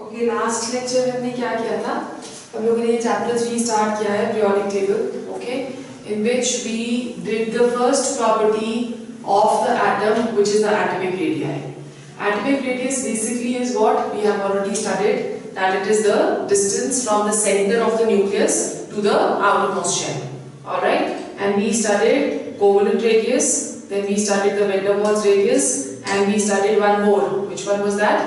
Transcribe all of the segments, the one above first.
Okay, last lecture में हमने क्या किया था? हम लोगों ने ये चैप्टर 3 स्टार्ट किया है, periodic table, okay, in which we did the first property of the atom, which is the atomic radii. Atomic radius basically is what we have already studied, that it is the distance from the center of the nucleus to the outermost shell. Alright, and we studied covalent radius, then we studied the van der Waals radius, and we studied one more. Which one was that?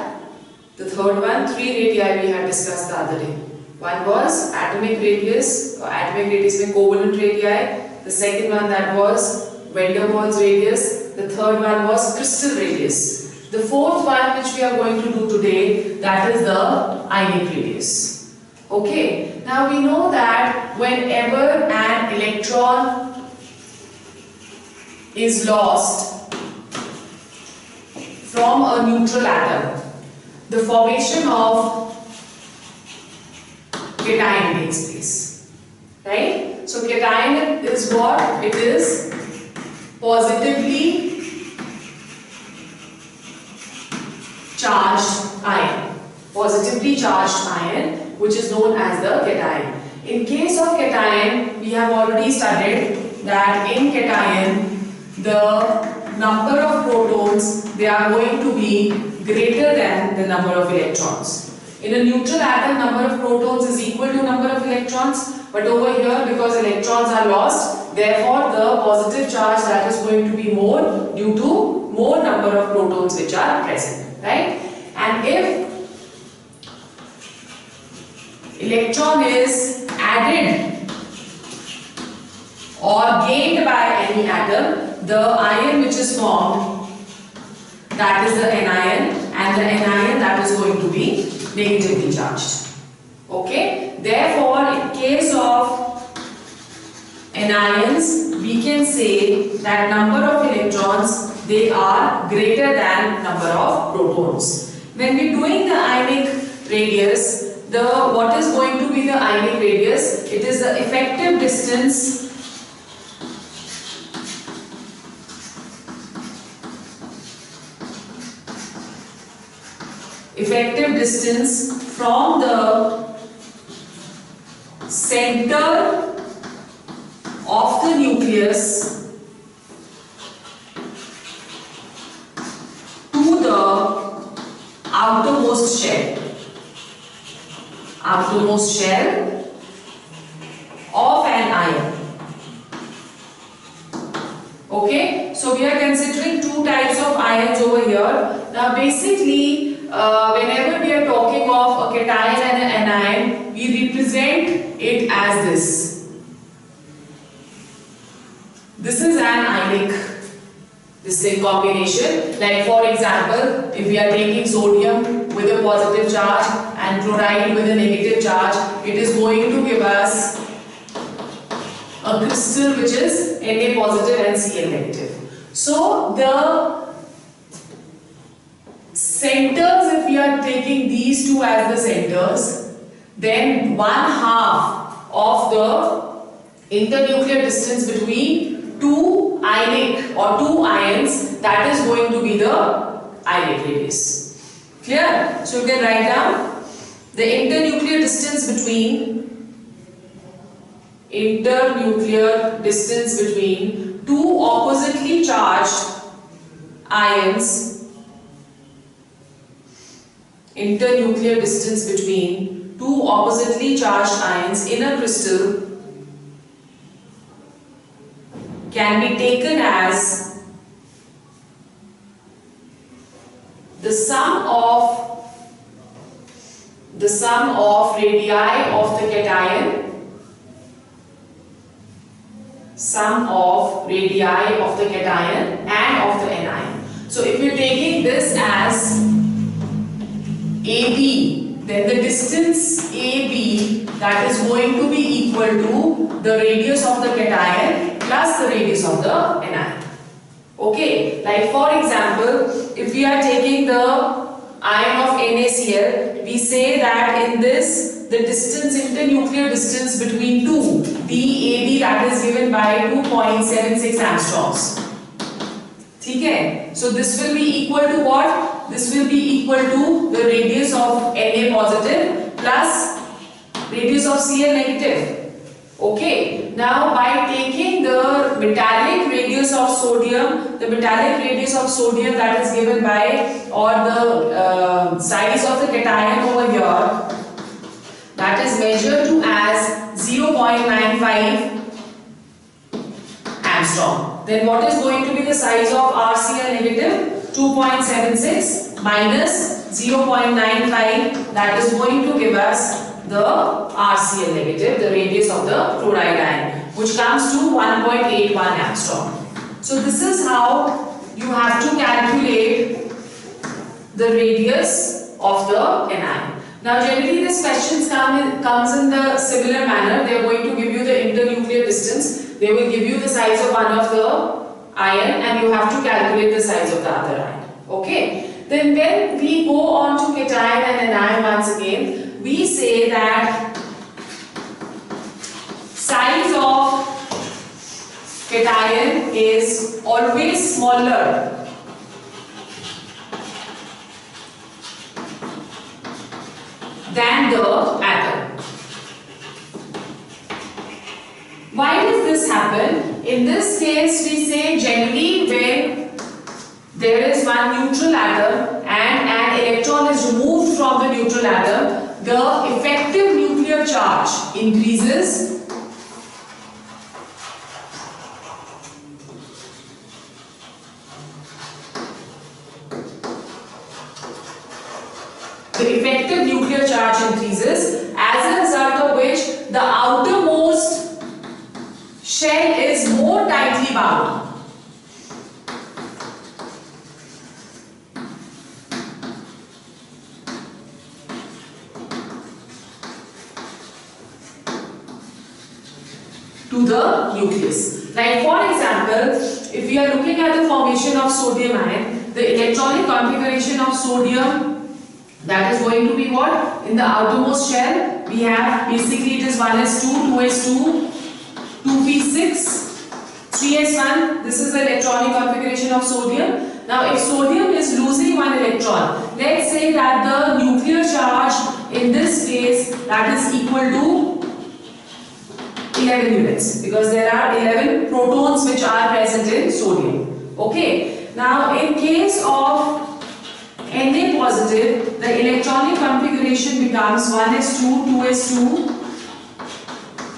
The third one, 3 radii we had discussed the other day. One was atomic radius में covalent radii. The second one, that was van der Waals radius. The third one was crystal radius. The fourth one which we are going to do today, that is the ionic radius. Okay, now we know that whenever an electron is lost from a neutral atom, the formation of cation takes place, right? So cation is what? It is positively charged ion, which is known as the cation. In case of cation, we have already studied that in cation, the number of protons, they are going to be greater than the number of electrons. In a neutral atom, number of protons is equal to number of electrons, but over here, because electrons are lost, therefore the positive charge that is going to be more due to more number of protons which are present, right? And if electron is added or gained by any atom, the ion which is formed, that is the anion, and the anion that is going to be negatively charged. Okay, therefore in case of anions, we can say that number of electrons, they are greater than number of protons. When we are doing the ionic radius, what is going to be the ionic radius? It is the effective distance from the center of the nucleus to the outermost shell of an ion. Okay, so we are considering two types of ions over here. Now basically, whenever we are talking of a cation and an anion, we represent it as this. This is an ionic combination. Like for example, if we are taking sodium with a positive charge and chloride with a negative charge, it is going to give us a crystal which is Na positive and Cl negative. So the centers, if we are taking these two as the centers, then 1/2 of the internuclear distance between two ionic or two ions, that is going to be the ionic radius. Clear? So you can write down the internuclear distance between two oppositely charged ions. Internuclear distance between two oppositely charged ions in a crystal can be taken as the sum of radii of the cation, and of the anion. So if you are taking this as AB, then the distance AB, that is going to be equal to the radius of the cation plus the radius of the anion. Okay, like for example, if we are taking the ion of NaCl, we say that in this, the distance, internuclear distance between two, DAB, that is given by 2.76 angstroms. ठीक है? So this will be equal to what? this will be equal to the radius of Na positive plus radius of Cl negative. Okay, now by taking the metallic radius of sodium, the metallic radius of sodium that is given by, or the size of the cation over here, that is measured to as 0.95 angstrom. Then what is going to be the size of RCl negative? 2.76 minus 0.95, that is going to give us the RCl negative, the radius of the chloride ion, which comes to 1.81 angstrom. So this is how you have to calculate the radius of the anion. Now generally this questions comes in the similar manner. They are going to give you the internuclear distance. They will give you the size of one of the ion and you have to calculate the size of the other ion. Okay. Then when we go on to cation and anion once again, we say that size of cation is always smaller than the atom. Why does this happen? In this case, we say generally when there is one neutral atom and an electron is removed from the neutral atom, the effective nuclear charge increases as a result of which the outermost shell is more tightly bound. To the nucleus. Like for example, if we are looking at the formation of sodium ion, the electronic configuration of sodium, that is going to be what? In the outermost shell, we have basically it is 1s2, 2s2, 2p6, 3s1. This is the electronic configuration of sodium. Now if sodium is losing one electron, let's say that the nuclear charge in this case that is equal to 11 units, because there are 11 protons which are present in sodium. Okay. Now in case of Na positive, the electronic configuration becomes 1s2, 2s2,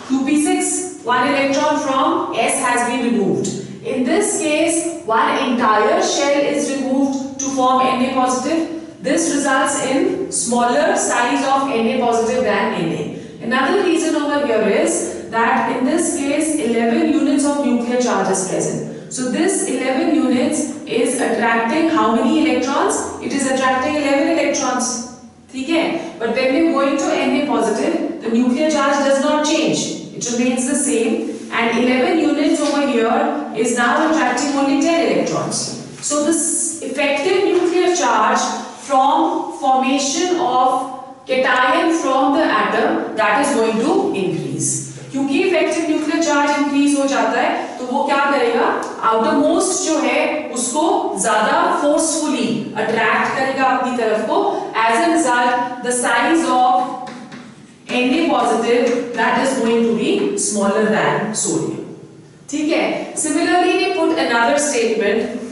2p6. One electron from S has been removed. In this case, one entire shell is removed to form Na positive. This results in smaller size of Na positive than Na. Another reason over here is that in this case 11 units of nuclear charge is present. So this 11 units is attracting how many electrons? It is attracting 11 electrons. Okay? But when we go into Na positive, the nuclear charge does not change. It remains the same, and 11 units over here is now attracting only 10 electrons. So this effective nuclear charge from formation of cation from the atom, that is going to increase. क्योंकि effective nuclear charge increase हो जाता है तो वो क्या करेगा, outer most जो है उसको ज्यादा फोर्सफुली अट्रैक्ट करेगा अपनी तरफ को. As a result the size of Na positive that is going to be smaller than sodium. ठीक है. Similarly we put another statement.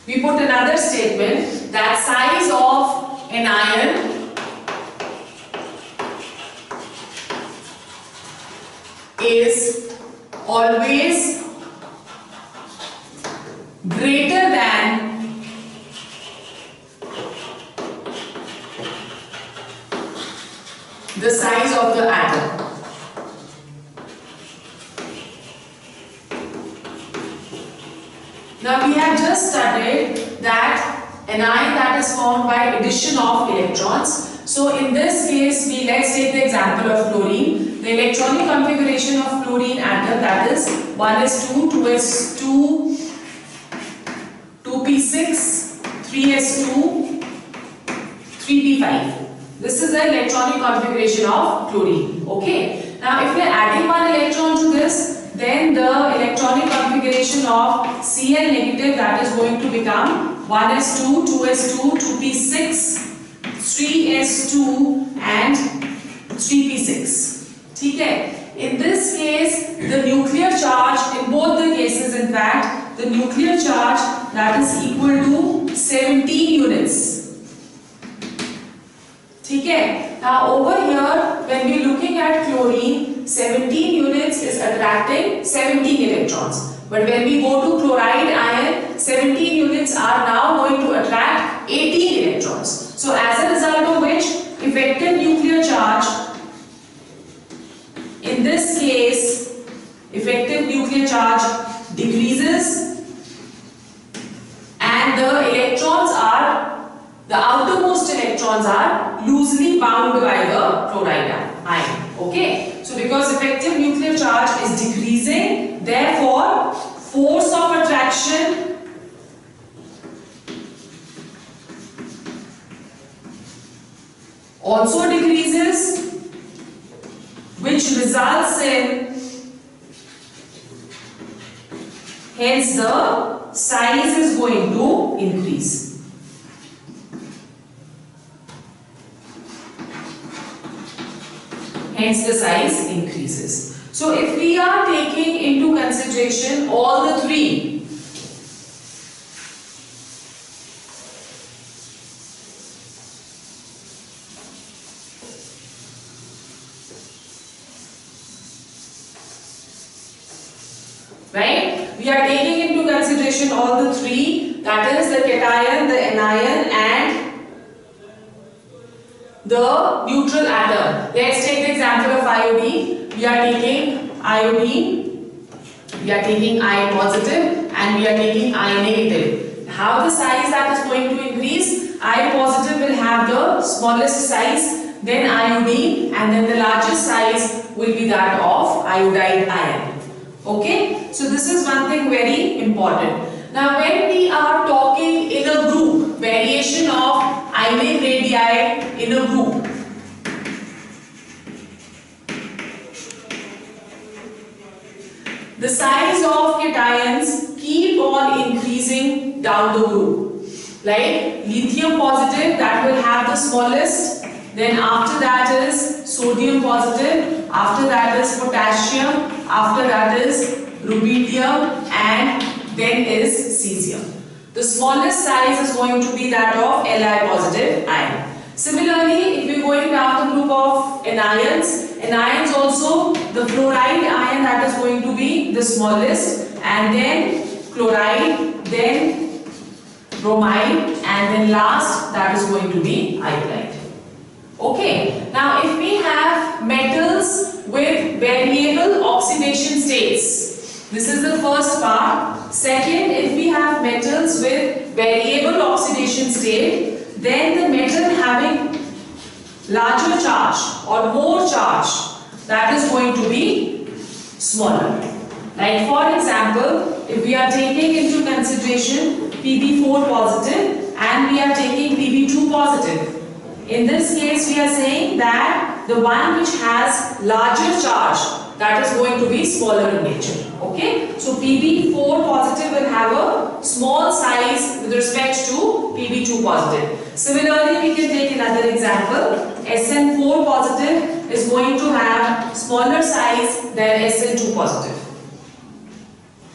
We put another statement that size of an ion is always greater than the size of the atom. Now we have just studied that an ion that is formed by addition of electrons. So in this case, let's take the example of fluorine. The electronic configuration of fluorine atom, that is 1s2, 2s2, 2p6, 3s2, 3p5. This is the electronic configuration of chlorine. Okay. Now if we are adding one electron to this, then the electronic configuration of Cl negative, that is going to become 1s2, 2s2, 2p6, 3s2 and 3p6. Okay. In this case, the nuclear charge, in both the cases in fact, the nuclear charge that is equal to 17 units. Okay. Now over here, when we are looking at chlorine, 17 units is attracting 17 electrons. But when we go to chloride ion, 17 units are now going to attract 18 electrons. So as a result of which, effective nuclear charge, in this case, effective nuclear charge decreases and the electrons are, the outermost electrons are loosely bound by the chloride ion. Okay. So because effective nuclear charge is decreasing, therefore force of attraction also decreases, which results in, hence the size is going to increase. Hence the size increases. So if we are taking into consideration all the three, right? We are taking into consideration all the three, that is the cation, the anion and the neutral atom. Let's take the example of iodine. We are taking iodine, we are taking I positive and we are taking I negative. How the size that is going to increase? I positive will have the smallest size, then iodine, and then the largest size will be that of iodide ion. Okay, so this is one thing very important. Now when we are talking in a group, variation of ionic radii in a group, the size of cations keep on increasing down the group. Like lithium positive, that will have the smallest, then after that is sodium positive, after that is potassium, after that is rubidium, and then is cesium. The smallest size is going to be that of Li positive ion. Similarly, if we are going down the group of anions also, the fluoride ion that is going to be the smallest, and then chloride, then bromide, and then last that is going to be iodide. Okay, now if we have metals with variable oxidation states, this is the first part. Second, if we have metals with variable oxidation state, then the metal having larger charge or more charge, that is going to be smaller. Like for example, if we are taking into consideration Pb4 positive and we are taking Pb2 positive, in this case we are saying that the one which has larger charge, that is going to be smaller in nature. Okay, so Pb4 positive will have a small size with respect to Pb2 positive. Similarly, we can take another example. Sn4 positive is going to have smaller size than Sn2 positive.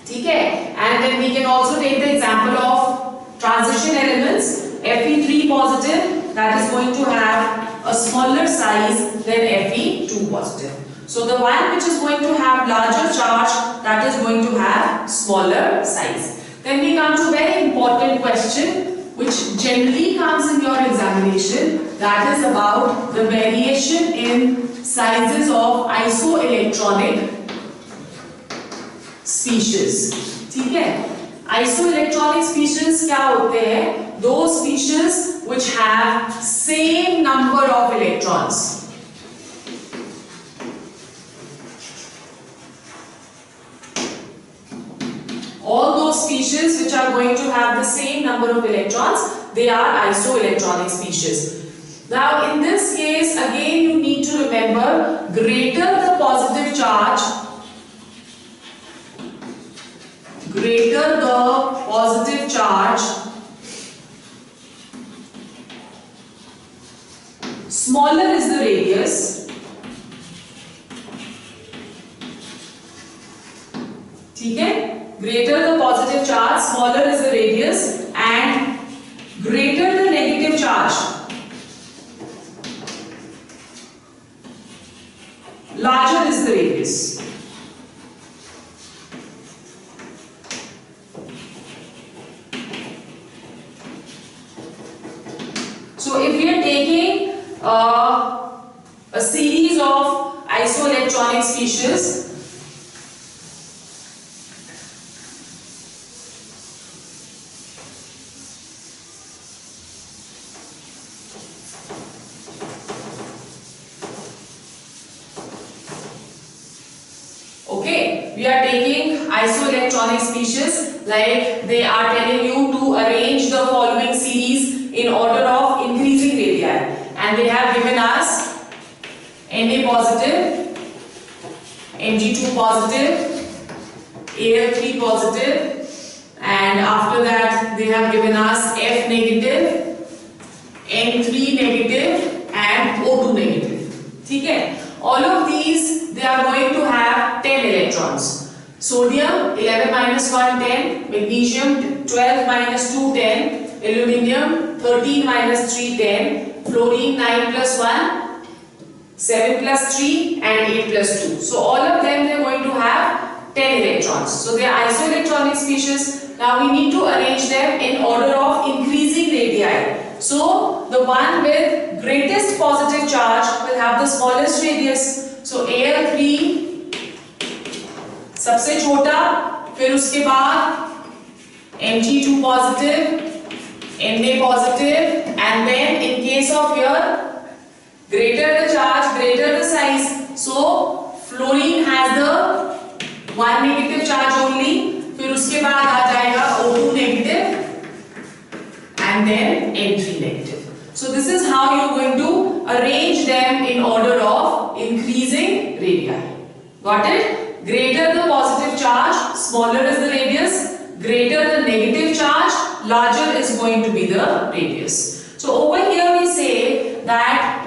Okay, and then we can also take the example of transition elements. Fe3 positive, that is going to have a smaller size than Fe2 positive. So the one which is going to have larger charge, that is going to have smaller size. Then we come to a very important question which generally comes in your examination, that is about the variation in sizes of isoelectronic species. ठीक है? Isoelectronic species क्या होते हैं? Those species which have same number of electrons. All those species which are going to have the same number of electrons, they are isoelectronic species. Now in this case again you need to remember, greater the positive charge, smaller is the radius. ठीक है? Greater the positive charge, smaller is the radius, and greater the negative charge, larger is the radius. So if we are taking a series of isoelectronic species, okay, we are taking isoelectronic species, like they are telling you to arrange the following series in order of increasing radii, and they have given us Na positive, Mg2 positive, Al3 positive, and after that they have given us F negative, N3 negative and O2 negative. ठीक है? All of these they are going to have 10 electrons. Sodium 11 minus 1 10, magnesium 12 minus 2 10, aluminium 13 minus 3 10, fluorine 9 plus 1 7 plus 3 and 8 plus 2. So all of them they are going to have 10 electrons. So they are isoelectronic species. Now we need to arrange them in order of increasing radii. So the one with greatest positive charge will have the smallest radius. So Al3 सबसे छोटा, फिर उसके बाद Mg2 positive, Na positive, and then in case of here, greater the charge, greater the size. So fluorine has the one negative charge only. फिर उसके बाद आ जाएगा O2 negative, and then N3 negative. So this is how you are going to arrange them in order of increasing radii. Got it? Greater the positive charge, smaller is the radius. Greater the negative charge, larger is going to be the radius. So over here we say that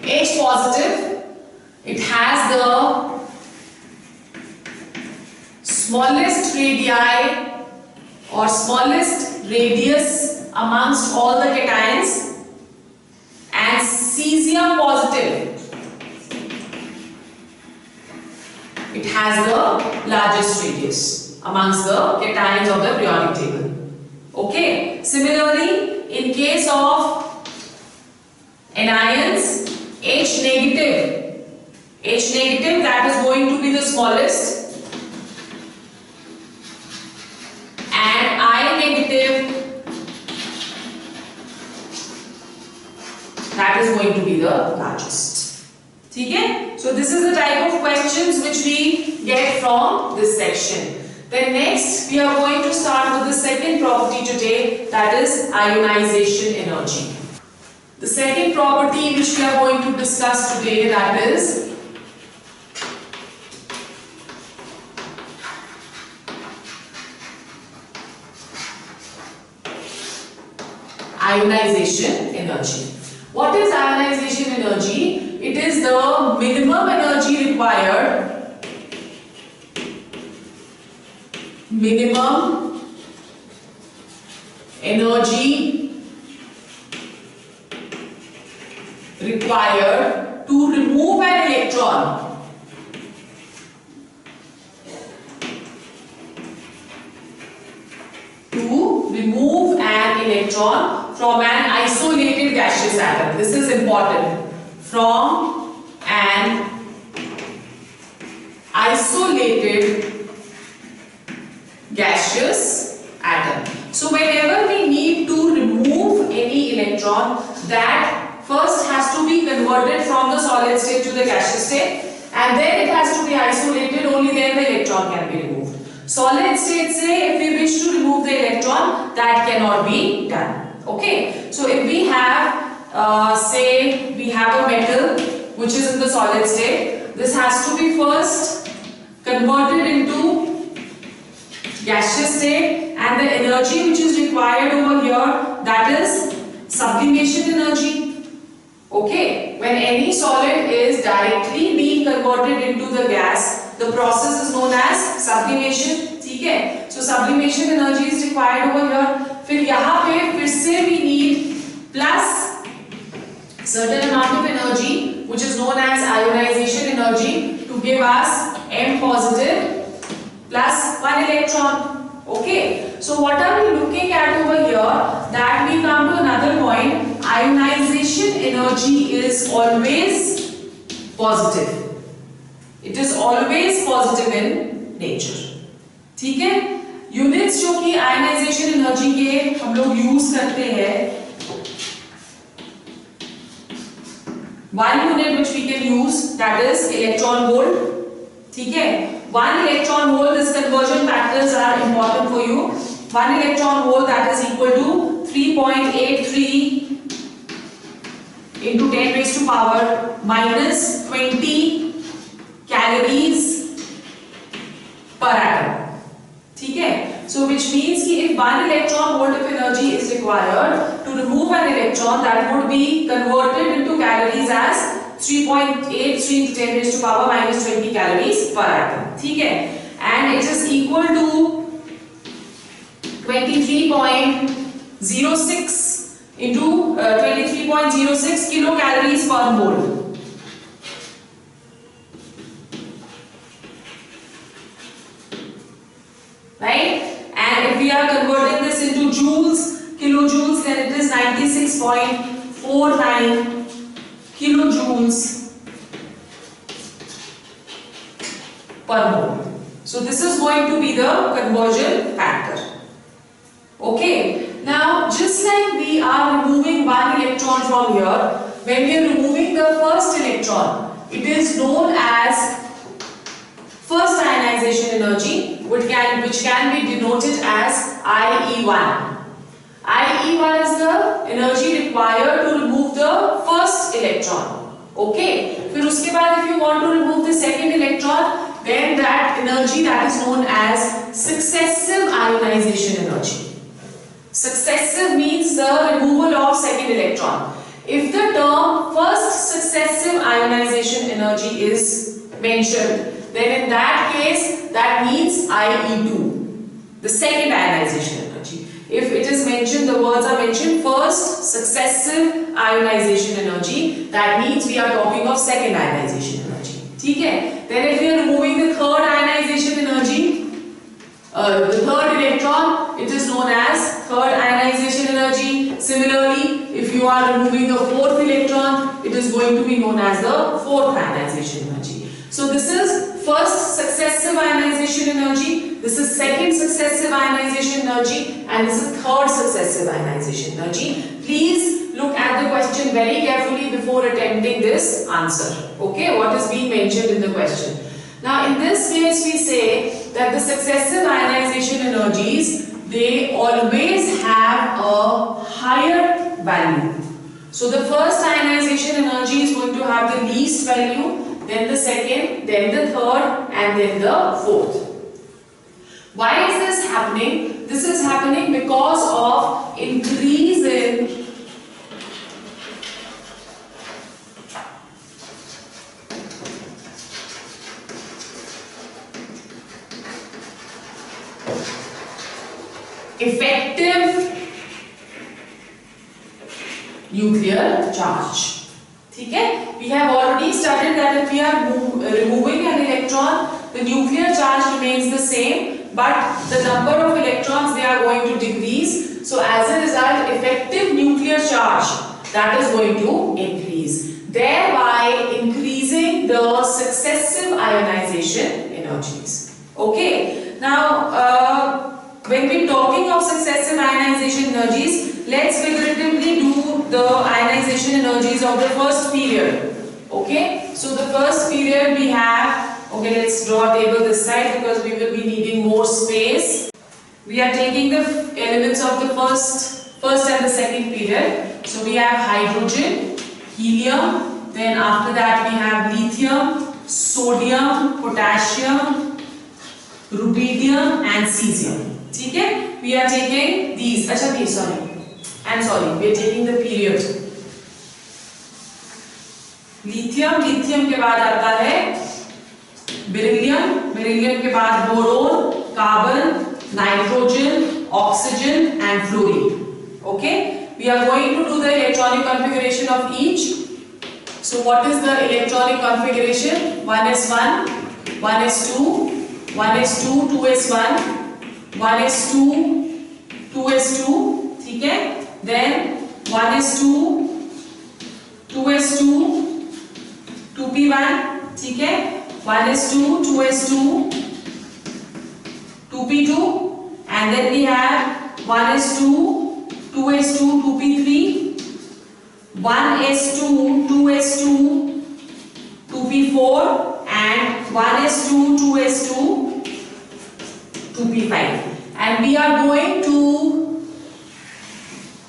H positive, it has the smallest radii or smallest radius amongst all the cations, and cesium positive, it has the largest radius amongst the cations of the periodic table. Okay. Similarly, in case of anions, H negative that is going to be the smallest, and I negative that is going to be the largest. ठीक है? So this is the type of questions which we get from this section. Then next we are going to start with the second property today, that is ionization energy. The second property which we are going to discuss today, that is ionization energy. What is ionization energy? It is the minimum energy required, to remove an electron from an isolated gaseous atom. This is important. From an isolated gaseous atom. So whenever we need to remove any electron, that first has to be converted from the solid state to the gaseous state, and then it has to be isolated, only then the electron can be removed. Solid state say if we wish to remove the electron, that cannot be done. Okay, so if we have, say, we have a metal which is in the solid state, this has to be first converted into gaseous state, and the energy which is required over here, that is sublimation energy. Okay, when any solid is directly being converted into the gas, the process is known as sublimation. ठीक है, so sublimation energy is required over here. फिर यहाँ पे फिर से we need plus certain amount of energy which is known as ionization energy to give us M positive plus 1 electron. Okay, so what are we looking at over here? That we come to another point. Ionization energy is always positive. It is always positive in nature. ठीक है, units जो कि ionization energy के हम लोग use करते हैं, one unit which we can use, that is electron volt. ठीक है, 1 electron volt, this conversion factors are important for you. 1 electron volt, that is equal to 3.83 into 10 raised to power minus 20 calories per atom. ठीक है, so which means कि if 1 electron volt of energy is required to remove an electron, that would be converted into calories as 3.83 into 10 raised to power minus 20 calories per atom. ठीक है, and it is equal to 23.06 into 23.06 kilocalories per mole. Right? And if we are converting this into joules, kilojoules, then it is 96.49 kilojoules per mole. So this is going to be the conversion factor. Okay. Now, just like we are removing 1 electron from here, when we are removing the first electron, it is known as first ionization energy, which can be denoted as IE1. IE1 is the energy required to remove the first electron. Okay. फिर उसके बाद if you want to remove the second electron, then that energy that is known as successive ionization energy. Successive means the removal of second electron. If the term first successive ionization energy is mentioned, then in that case that means IE2, the second ionization energy. If it is mentioned, the words are mentioned first successive ionization energy, that means we are talking of second ionization energy. ठीक है? Then if we are removing the third ionization energy, the third electron, it is known as third ionization energy. Similarly, if you are removing the fourth electron, it is going to be known as the fourth ionization energy. So this is first successive ionization energy, this is second successive ionization energy, and this is third successive ionization energy. Please look at the question very carefully before attempting this answer. Okay, what is being mentioned in the question. Now in this case we say that the successive ionization energies, they always have a higher value. So the first ionization energy is going to have the least value, then the second, then the third, and then the fourth. Why is this happening? This is happening because of increase in effective nuclear charge. ठीक है? We have already studied that if we are removing an electron, the nuclear charge remains the same, but the number of electrons they are going to decrease. So as a result, effective nuclear charge that is going to increase, thereby increasing the successive ionization energies. Okay. Now, when we're talking of successive ionization energies, let's figuratively do the ionization energies of the first period. Okay, so the first period we have, okay, let's draw a table this side because we will be needing more space. We are taking the elements of the first and the second period. So we have hydrogen, helium, then after that we have lithium, sodium, potassium, rubidium and cesium. ठीक है? We are taking these. अच्छा these sorry. We are taking the period. lithium के बाद आता है beryllium के बाद boron, carbon, nitrogen, oxygen and fluorine. Okay, we are going to do the electronic configuration of each. So what is the electronic configuration? 1s1, 1s2, 1s2, 2s1, 1s2, 2s2, ठीक है? Then 1s2, 2s2, 2p1, ठीक है? 1s2, 2s2, 2p2, and then we have 1s2, 2s2, 2p3, 1s2, 2s2, 2p4 and 1s2, 2s2, 2p5. And we are going to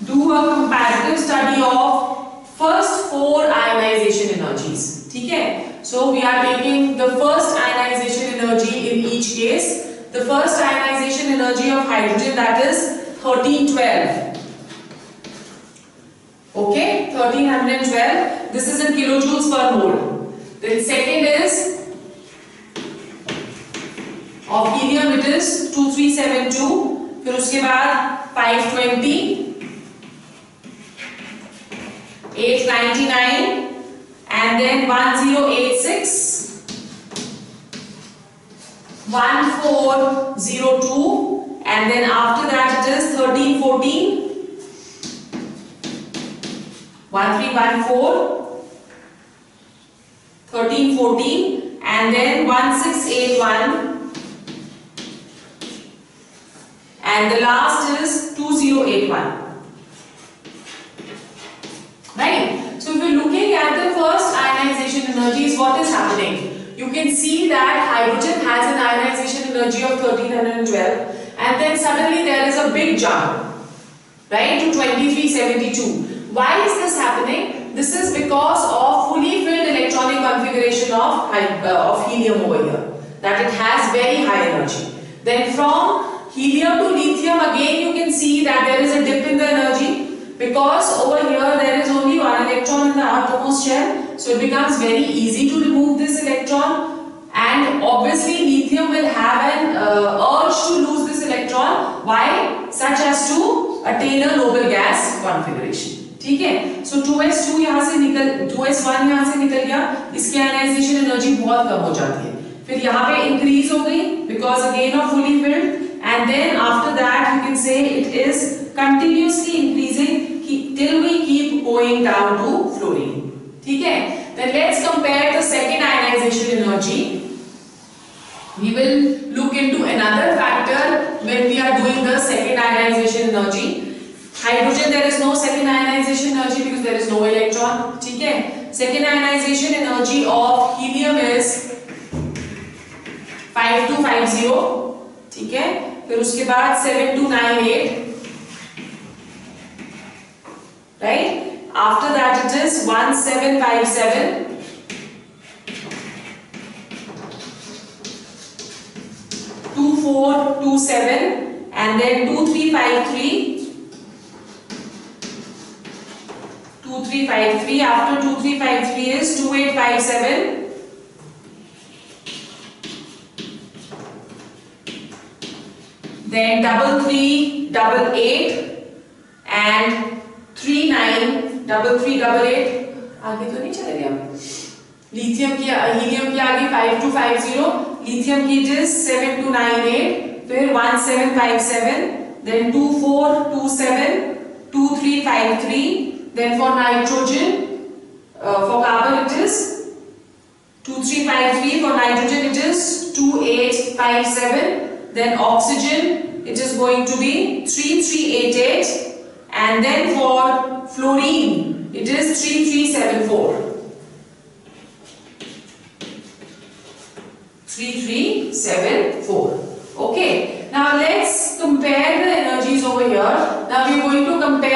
do a comparative study of first 4 ionization energies. ठीक है? So we are taking the first ionization energy in each case. The first ionization energy of hydrogen, that is 1312. Okay, 1312. This is in kilojoules per mole. Then second is of helium, it is 2372. फिर उसके बाद 520, 899 and then 1086, 1402 and then after that it is 1314, 1314, 1314 and then 1681 and the last is 2081. Right? So if you're looking at the first ionization energies, what is happening? You can see that hydrogen has an ionization energy of 1312 and then suddenly there is a big jump, right, to 2372. Why is this happening? This is because of fully filled electronic configuration of helium over here, that it has very high energy. Then from helium to lithium, again you can see that there is a dip in the energy because over here there is only one electron in the outermost shell, so it becomes very easy to remove this electron, and obviously lithium will have an urge to lose this electron. Why? Such as to attain a noble gas configuration. ठीक है? So 2s2 यहाँ से निकल, 2s1 यहाँ से निकल गया, इसकी आयनाइजेशन एनर्जी बहुत कम हो जाती है. फिर यहाँ पे इंक्रीज हो गई because again of fully filled, and then after that you can say it is continuously increasing till we keep going down to fluorine. ठीक है? Then let's compare the second ionization energy. We will look into another factor when we are doing the second ionization energy. Hydrogen, there is no second ionization energy because there is no electron. ठीक है? Second ionization energy of helium is 5250. ठीक है? फिर उसके बाद 7298. Right? After that it is 1757. 2427 and then 2353. 2353. After 2353 is 2857. Then 3388 and 393388. आगे तो नहीं चलेंगे हम. लिथियम की हीलियम की आगे 5250, लिथियम की इट इज 7298, फिर 1757, then 2427, 2353, then for nitrogen, for carbon it is 2353, for nitrogen it is 2857, then oxygen it is going to be 3388, and then for fluorine it is 3374. 3374. Okay. Now let's compare the energies over here. Now we are going to compare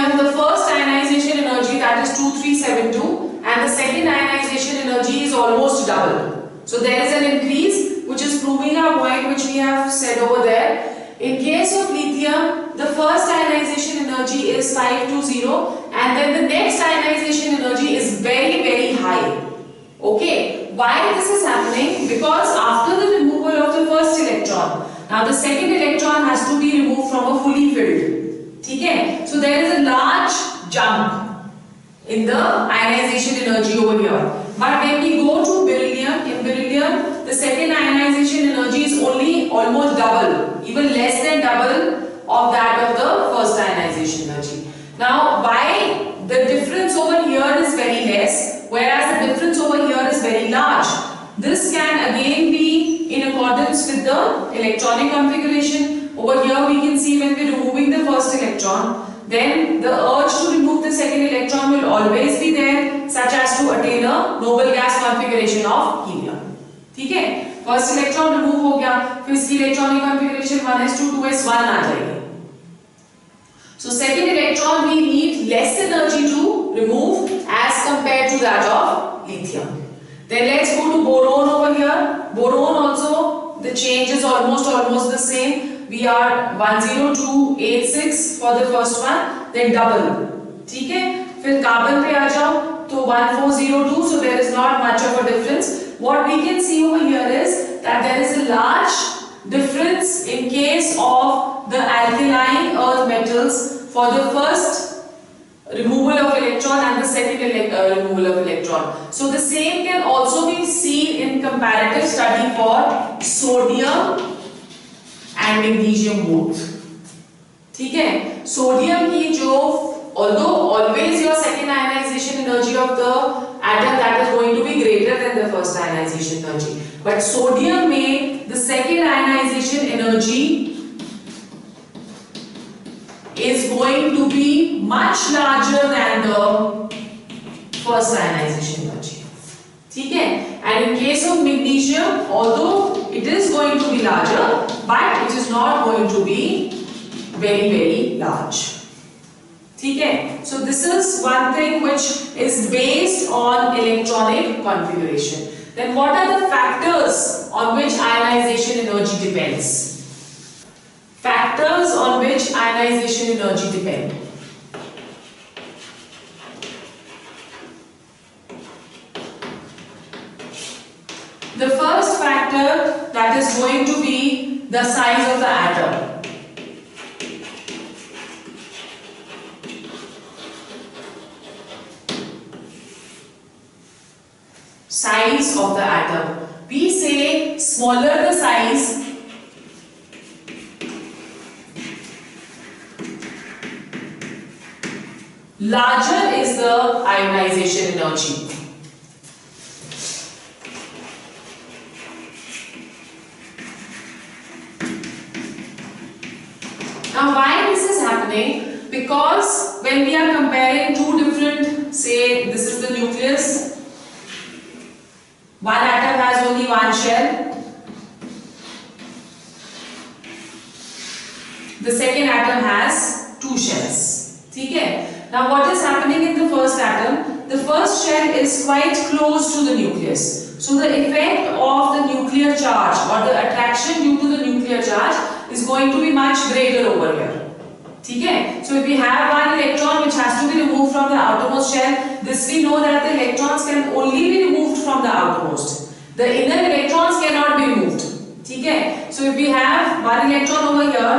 lithium, the first ionization energy, that is 2372, and the second ionization energy is almost double. So there is an increase, which is proving our point which we have said over there. In case of lithium, the first ionization energy is 520, and then the next ionization energy is very high. Okay, why this is happening? Because after the removal of the first electron, now the second electron has to be removed from a fully filled. Okay, so there is a large jump in the ionization energy over here. But when we go to beryllium, in beryllium, the second ionization energy is only almost double, even less than double of that of the first ionization energy. Now, why the difference over here is very less, whereas the difference over here is very large? This can again be in accordance with the electronic configuration. Over here we can see when we are removing the first electron, then the urge to remove the second electron will always be there, such as to attain a noble gas configuration of helium. ठीक है, first electron remove हो गया, फिर इसकी electronic configuration 1s2 2s1 आ जाएगी. So second electron we need less energy to remove as compared to that of lithium. Then let's go to boron over here. Boron also the change is almost the same. We are 10286 for the first one, then double. ठीक है, फिर carbon पे आ जाओ तो 1402, so there is not much of a difference. What we can see over here is that there is a large difference in case of the alkaline earth metals for the first removal of electron and the second removal of electron. So the same can also be seen in comparative study for sodium and magnesium both. ठीक है, sodium की जो although always your second ionization energy of the atom that is going to be greater than the first ionization energy, but sodium में the second ionization energy is going to be much larger than the first ionization energy. ठीक है, and in case of magnesium, although it is going to be larger, but it is not going to be very large. ठीक है, so this is one thing which is based on electronic configuration. Then what are the factors on which ionization energy depends? Factors on which ionization energy depend. The first factor that is going to be the size of the atom. Size of the atom. We say smaller the size, larger is the ionization energy. Now why this is happening? Because when we are comparing two different, say this is the nucleus, one atom has only one shell, the second atom has two shells. ठीक है, now what is happening in the first atom? The first shell is quite close to the nucleus, so the effect of the nuclear charge or the attraction due to the nuclear charge is going to be much greater over here. ठीक है, so if we have one electron which has to be removed from the outermost shell, this we know that the electrons can only be removed from the outermost. The inner electrons cannot be removed. ठीक है, so if we have one electron over here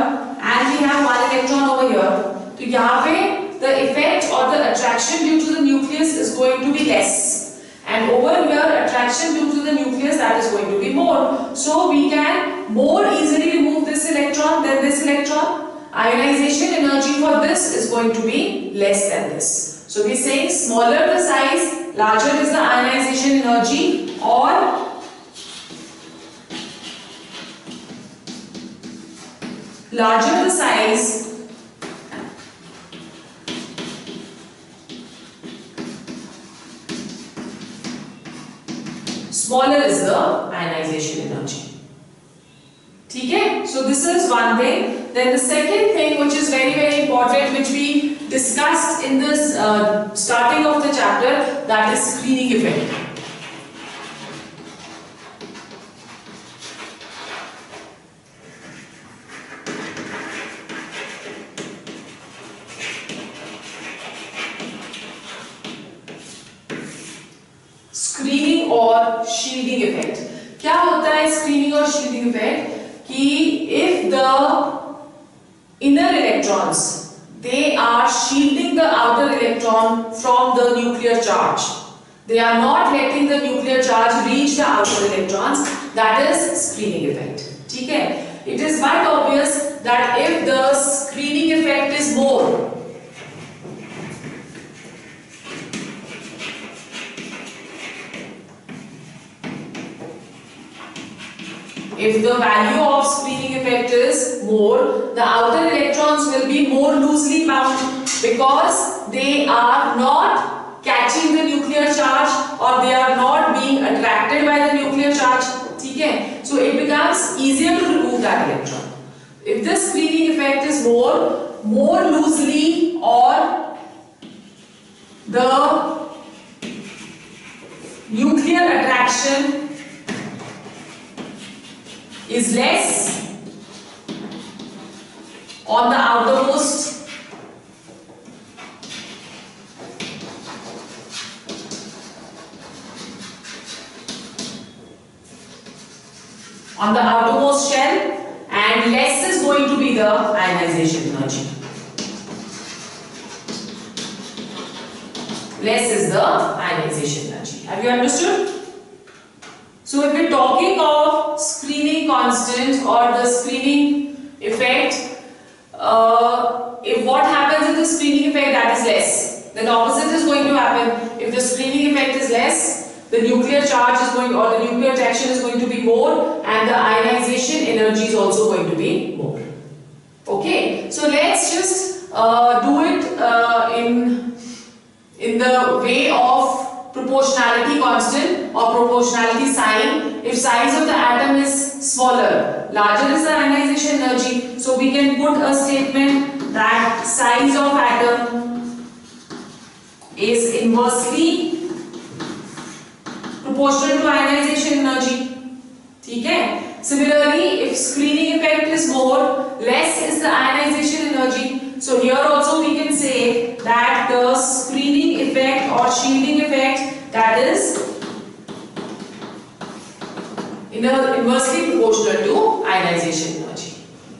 and we have one electron over here, तो यहाँ पे the effect or the attraction due to the nucleus is going to be less, and over here attraction due to the nucleus that is going to be more. So we can more easily remove this electron than this electron. Ionization energy for this is going to be less than this. So we are saying smaller the size, larger is the ionization energy, or larger the size, smaller is the ionization energy. ठीक है, so this is one thing. Then the second thing which is very important, which we discussed in this starting of the chapter, that is screening effect. Screening और shielding effect. क्या होता है screening और shielding effect कि if the inner electrons they are shielding the outer electron from the nuclear charge, they are not letting the nuclear charge reach the outer electrons, that is screening effect. ठीक है, it is quite obvious that if the screening effect is more, if the value of screening effect is more, the outer electrons will be more loosely bound because they are not catching the nuclear charge or they are not being attracted by the nuclear charge. ठीक है, so it becomes easier to remove that electron. If the screening effect is more loosely, or the nuclear attraction is less on the outermost shell, and less is going to be the ionization energy. Less is the ionization energy. Have you understood? So if we're talking of screening constant or the screening effect, if what happens in the screening effect, that is less, then opposite is going to happen. If the screening effect is less, the nuclear charge is going, or the nuclear attraction is going to be more, and the ionization energy is also going to be more. Okay, so let's just do it in the way of proportionality constant or proportionality sign. If size of the atom is smaller, larger is the ionization energy. So we can put a statement that size of atom is inversely proportional to ionization energy. ठीक है? Similarly, if screening effect is more, less is the ionization energy. So here also we can say that the screening effect or shielding effect, that is inversely proportional to ionization energy.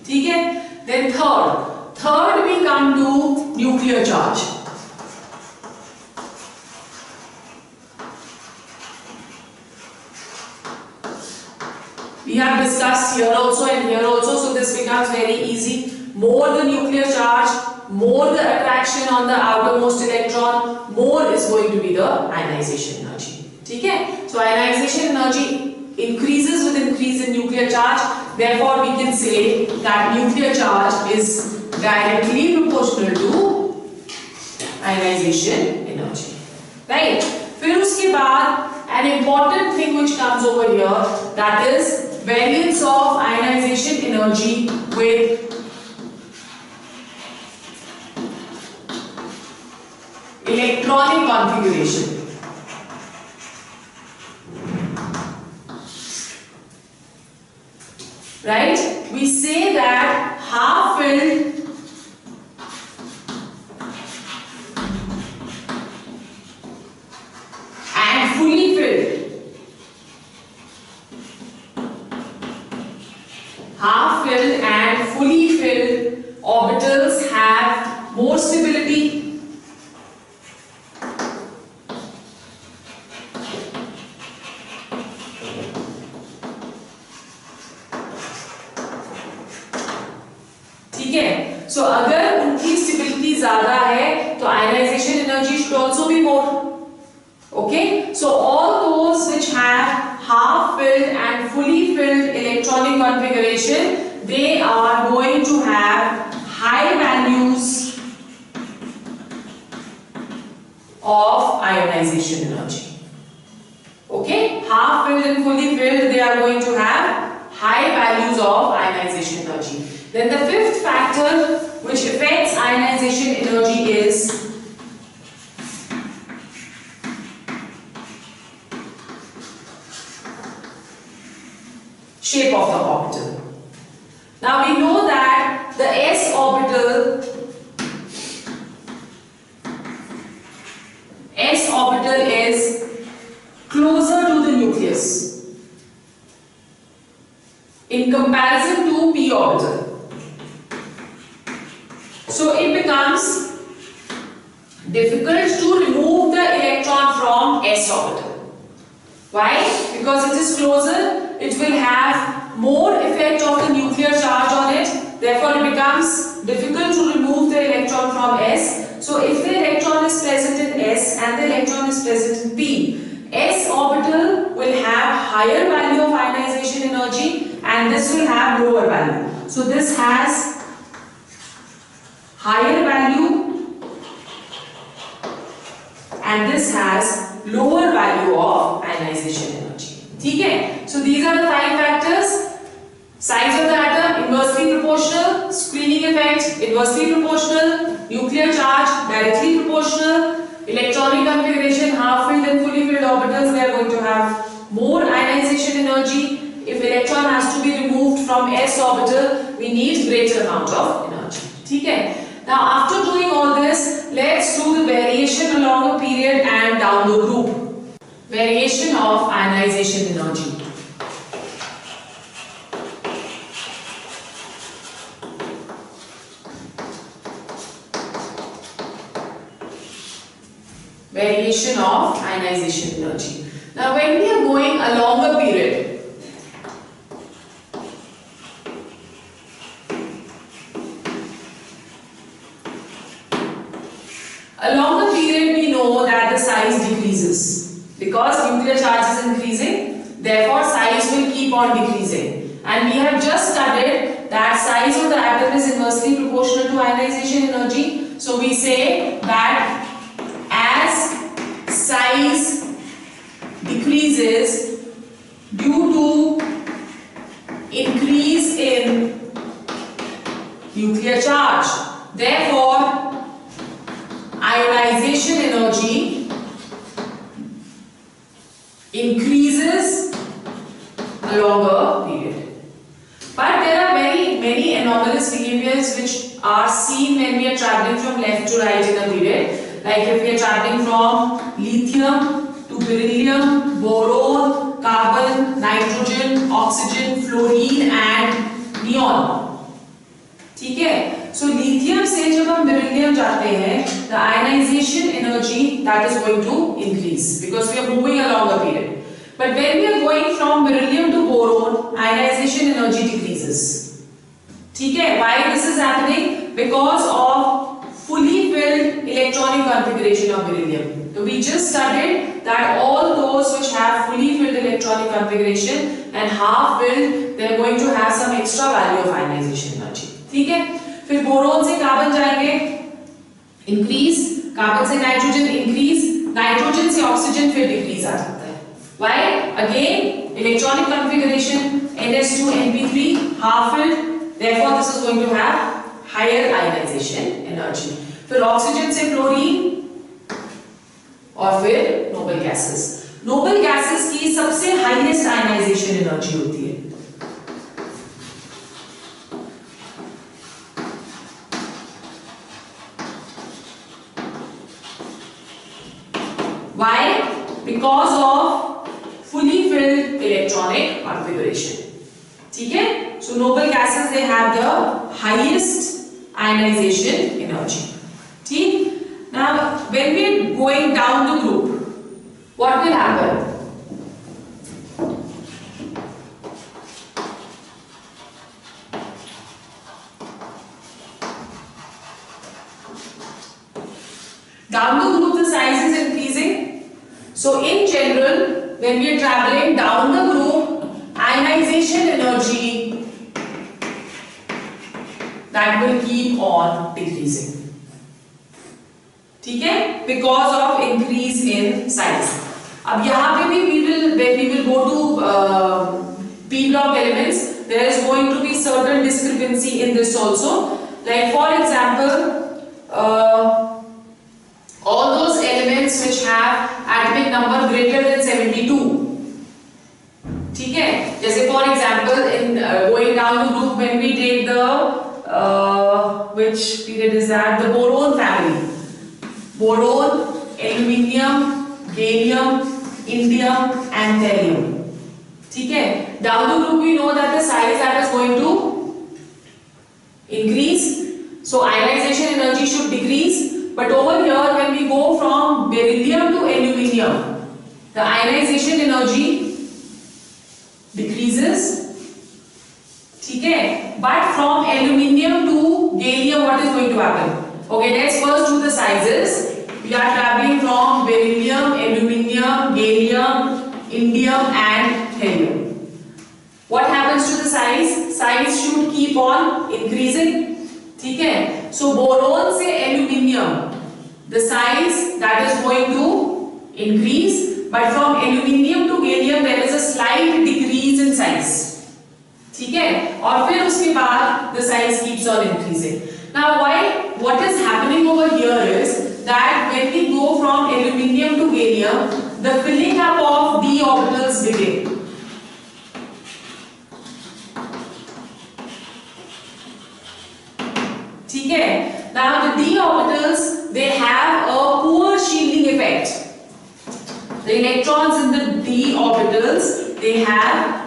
ठीक है? Then third we come to nuclear charge. We have discussed here also and here also, so this becomes very easy. More the nuclear charge, more the attraction on the outermost electron, more is going to be the ionization energy. ठीक है? So ionization energy increases with increase in nuclear charge. Therefore, we can say that nuclear charge is directly proportional to ionization energy. Right? फिर उसके बाद an important thing which comes over here, that is variance of ionization energy with electronic configuration. Right? We say that half filled and fully filled. Half filled and fully filled orbitals have more stability. ठीक है? So अगर उनकी stability ज़्यादा है तो ionization energy should also be more. Okay? So all those which have half filled and fully filled electronic configuration, they are going to have high values of ionization energy. Okay? Half filled and fully filled, they are going to have high values of ionization energy. Then the fifth factor which affects ionization energy is shape of the orbital. Now we know that the s orbital is closer to the nucleus in comparison to p orbital. So it becomes difficult to remove the electron from s orbital. Why? Because it is closer, it will have more effect of the nuclear charge on it. Therefore, it becomes difficult to remove the electron from s. So if the electron is present in s and the electron is present in p, s orbital will have higher value of ionization energy and this will have lower value. So this has higher value and this has lower value of ionization energy. Okay? So these are the 5 factors. Size of the atom, inversely proportional. Screening effect, inversely proportional. Nuclear charge, directly proportional. Electronic configuration, half-filled and fully filled orbitals, they are going to have more ionization energy. If electron has to be removed from s orbital, we need greater amount of energy. Okay? Now after doing all this, let's do the variation along a period and down the group. Variation of ionization energy. Variation of ionization energy. Now when we are going along a period, along the period we know that the size decreases because nuclear charge is increasing, therefore size will keep on decreasing. And we have just studied that size of the atom is inversely proportional to ionization energy. So we say that as size decreases due to increase in nuclear charge, therefore ionization energy increases along a period. But there are very many anomalous behaviors which are seen when we are traveling from left to right in a period. Like if we are traveling from lithium to beryllium, boron, carbon, nitrogen, oxygen, fluorine and neon. ठीक है? So lithium से जब हम beryllium जाते हैं, the ionization energy that is going to increase because we are moving along a period. But when we are going from beryllium to boron, ionization energy decreases. ठीक है? Why this is happening? Because of fully filled electronic configuration of beryllium. So we just studied that all those which have fully filled electronic configuration and half filled, they are going to have some extra value of ionization energy. ठीक है? फिर boron से carbon जाएंगे, increase, carbon से nitrogen increase, nitrogen से oxygen फिर decrease आ जाता है. Why? Again, electronic configuration NS2 NP3 half filled, therefore this is going to have higher ionization energy. फिर ऑक्सीजन से फ्लोरीन और फिर नोबल गैसेस. नोबल गैसेस की सबसे हाईएस्ट आयनाइजेशन एनर्जी होती है. Why? Because of fully filled electronic configuration. ठीक है? So noble gases, they have the highest ionization energy. ठीक? Now when we are going down the group, what will happen? Down the group the size is increasing. So in general, when we are traveling down the group, ionization energy that will keep on decreasing. ठीक है? Because of increase in size. अब यहाँ पे भी when we will go to p block elements, there is going to be certain discrepancy in this also. Like for example, all those elements which have atomic number greater than 72. ठीक है, जैसे for example in going down the group, when we take the which period is that, the boron family, boron, aluminium, gallium, indium and thallium. ठीक है, down the group we know that the size that is going to increase, so ionization energy should decrease. But over here when we go from beryllium to aluminium, the ionization energy decreases. ठीक है, but from aluminium to gallium what is going to happen? Okay, let's first do the sizes. We are traveling from beryllium, aluminium, gallium, indium and thallium. What happens to the size? Size should keep on increasing. ठीक है, so boron से aluminium, the size that is going to increase, but from aluminium to gallium there is a slight decrease in size. ठीक है, और फिर उसके बाद the size keeps on increasing. Now what is happening over here is that when we go from aluminium to gallium, the filling up of d orbitals begin. ठीक है, now the d orbitals, they have a poor shielding effect. The electrons in the d orbitals, they have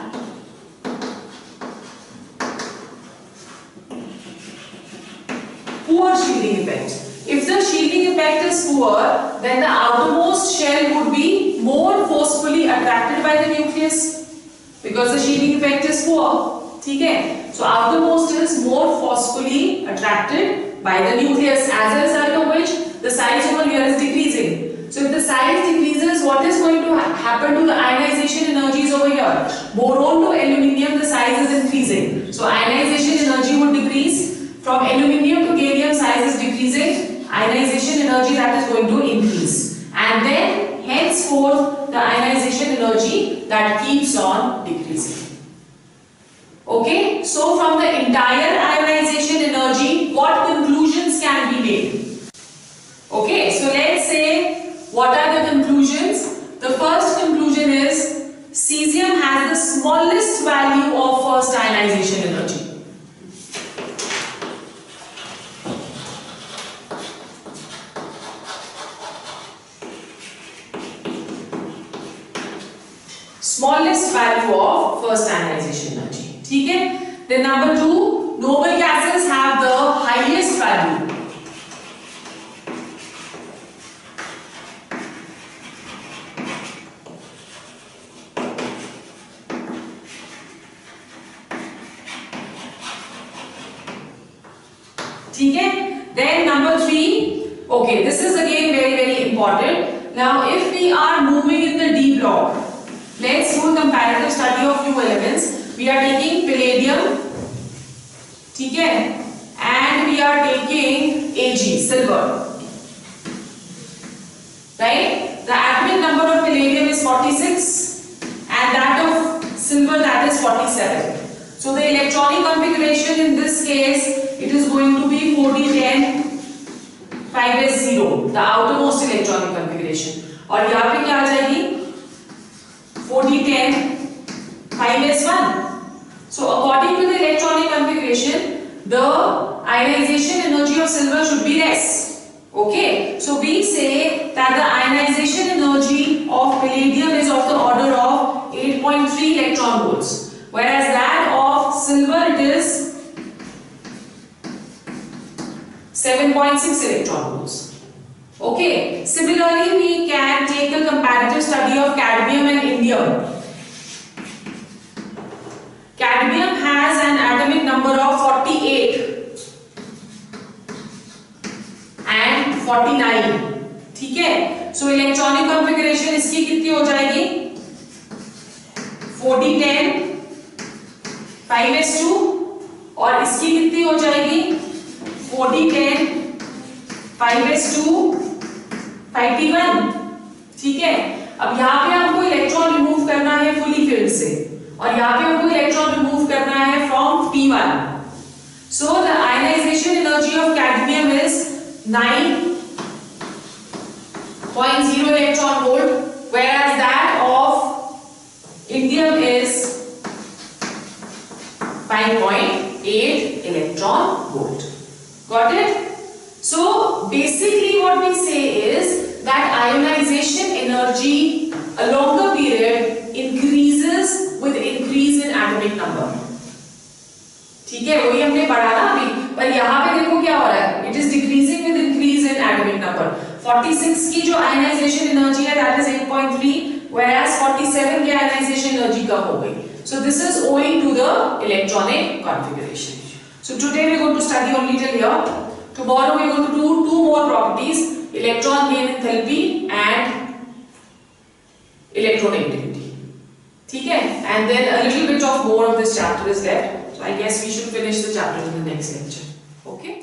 poor shielding effect. If the shielding effect is poor, then the outermost shell would be more forcefully attracted by the nucleus because the shielding effect is poor. ठीक है, so outermost is more forcefully attracted by the nucleus, as a result of which the size over here is decreasing. So if the size decreases, what is going to happen to the ionization energies over here? Boron to aluminium, the size is increasing, so ionization energy would decrease. From aluminium to gallium, size is decreasing, ionization energy that is going to increase, and then henceforth the ionization energy that keeps on decreasing. Okay, so from the entire ionization energy, what conclusions can be made? Okay, so let's say what are the conclusions? The first conclusion is cesium has the smallest value of first ionization energy. Smallest value of first ionization energy. ठीक है, then number 2, noble gases have the highest value. ठीक है, then number 3, okay, this is again very important. Now if we are moving in the d block, let's do a comparative study of few elements. We are taking palladium, ठीक है, and we are taking Ag, silver, right? The atomic number of palladium is 46 and that of silver, that is 47. So the electronic configuration in this case, it is going to be 4010 5s0, the outermost electronic configuration, और यहाँ पे क्या आ जाएगी 4010 5s1. So according to the electronic configuration, the ionization energy of silver should be less. Okay, so we say that the ionization energy of palladium is of the order of 8.3 electron volts, whereas that of silver it is 7.6 electron volts. Okay, similarly we can take a comparative study of cadmium and indium. Cadmium has an atomic number of 48 and 49. ठीक है, so electronic configuration इसकी कितनी हो जाएगी 4010 5s2 और इसकी कितनी हो जाएगी 4010 5s2 51. ठीक है, अब यहाँ पे हमको इलेक्ट्रॉन रिमूव करना है फुली फील्ड से, और यहाँ पे हमको इलेक्ट्रॉन रिमूव करना है from P1. So the ionization energy of cadmium is 9.0 electron volt, whereas that of indium is 5.8 electron volt. Got it? So basically what we say is that ionization energy a longer period increases with increase in atomic number. ठीक है, वही हमने पढ़ा ना अभी, पर यहाँ पे देखो क्या हो रहा है, it is decreasing with increase in atomic number. 46 की जो ionization energy है that is 8.3, whereas 47 की ionization energy कम हो गई. So this is owing to the electronic configuration. So today we are going to study only till here. Tomorrow we are going to do two more properties: electron gain enthalpy and electronegativity. ठीक है? And then a little bit of more of this chapter is left. So I guess we should finish the chapter in the next lecture. Okay?